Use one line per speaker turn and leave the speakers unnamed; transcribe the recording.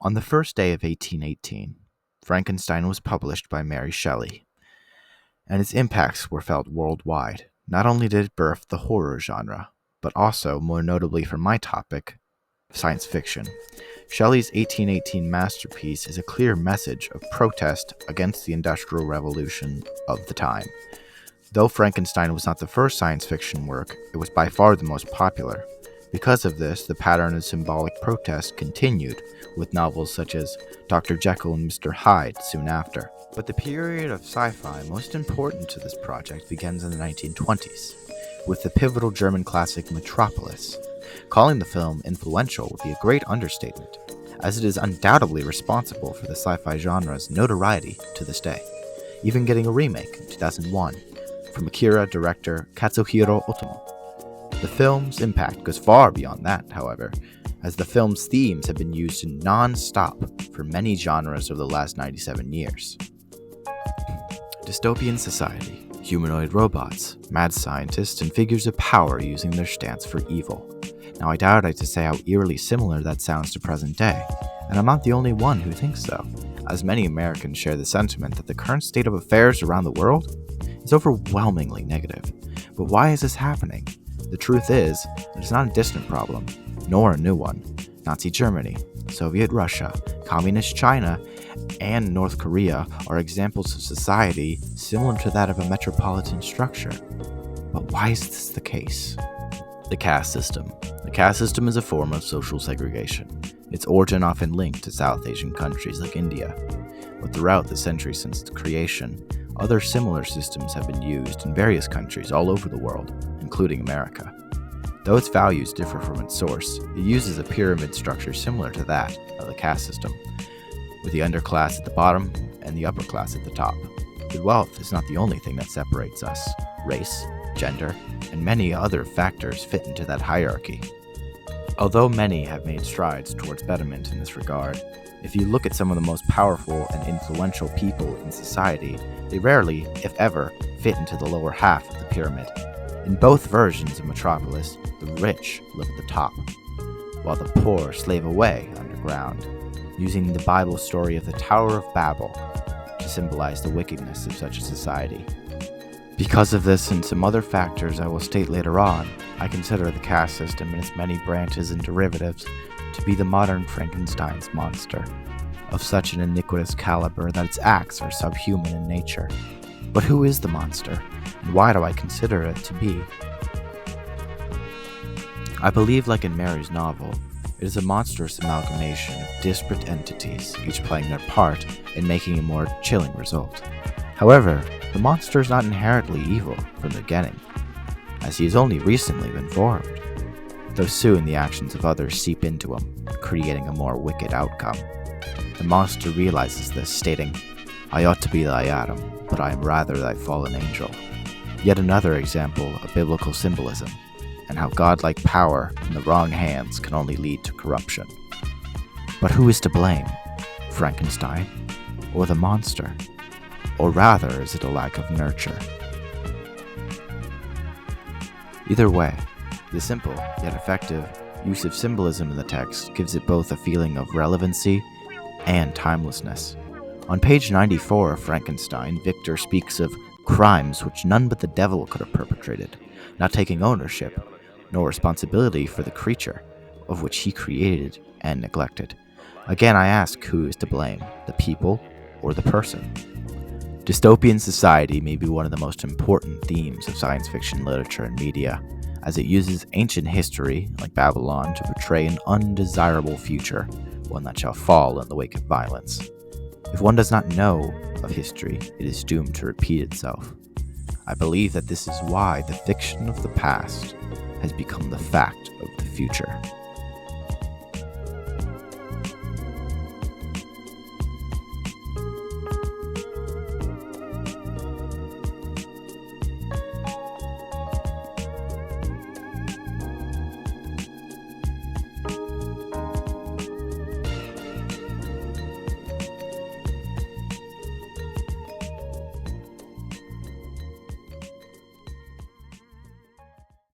On the first day of 1818, Frankenstein was published by Mary Shelley, and its impacts were felt worldwide. Not only did it birth the horror genre, but also, more notably for my topic, science fiction. Shelley's 1818 masterpiece is a clear message of protest against the Industrial Revolution of the time. Though Frankenstein was not the first science fiction work, it was by far the most popular. Because of this, the pattern of symbolic protest continued, with novels such as Dr. Jekyll and Mr. Hyde soon after. But the period of sci-fi most important to this project begins in the 1920s, with the pivotal German classic Metropolis. Calling the film influential would be a great understatement, as it is undoubtedly responsible for the sci-fi genre's notoriety to this day, even getting a remake in 2001 from Akira director Katsuhiro Otomo. The film's impact goes far beyond that, however, as the film's themes have been used non-stop for many genres over the last 97 years. Dystopian society, humanoid robots, mad scientists, and figures of power using their stance for evil. Now, I doubt to say how eerily similar that sounds to present day, and I'm not the only one who thinks so, as many Americans share the sentiment that the current state of affairs around the world is overwhelmingly negative. But why is this happening? The truth is, it's not a distant problem, nor a new one. Nazi Germany, Soviet Russia, Communist China, and North Korea are examples of society similar to that of a metropolitan structure. But why is this the case? The caste system. The caste system is a form of social segregation. Its origin often linked to South Asian countries like India. But throughout the centuries since its creation, other similar systems have been used in various countries all over the world, including America. Though its values differ from its source, it uses a pyramid structure similar to that of the caste system, with the underclass at the bottom and the upper class at the top. But wealth is not the only thing that separates us. Race, gender, and many other factors fit into that hierarchy. Although many have made strides towards betterment in this regard, if you look at some of the most powerful and influential people in society, they rarely, if ever, fit into the lower half of the pyramid. In both versions of Metropolis, the rich live at the top, while the poor slave away underground, using the Bible story of the Tower of Babel to symbolize the wickedness of such a society. Because of this and some other factors I will state later on, I consider the caste system and its many branches and derivatives to be the modern Frankenstein's monster, of such an iniquitous caliber that its acts are subhuman in nature. But who is the monster, and why do I consider it to be? I believe, like in Mary's novel, it is a monstrous amalgamation of disparate entities, each playing their part in making a more chilling result. However, the monster is not inherently evil from the beginning, as he has only recently been formed, though soon the actions of others seep into him, creating a more wicked outcome. The monster realizes this, stating, "I ought to be thy Adam, but I am rather thy fallen angel." Yet another example of biblical symbolism, and how godlike power in the wrong hands can only lead to corruption. But who is to blame? Frankenstein? Or the monster? Or rather, is it a lack of nurture? Either way, the simple, yet effective, use of symbolism in the text gives it both a feeling of relevancy and timelessness. On page 94 of Frankenstein, Victor speaks of crimes which none but the devil could have perpetrated, not taking ownership nor responsibility for the creature of which he created and neglected. Again, I ask, who is to blame, the people or the person? Dystopian society may be one of the most important themes of science fiction literature and media, as it uses ancient history, like Babylon, to portray an undesirable future, one that shall fall in the wake of violence. If one does not know of history, it is doomed to repeat itself. I believe that this is why the fiction of the past has become the fact of the future.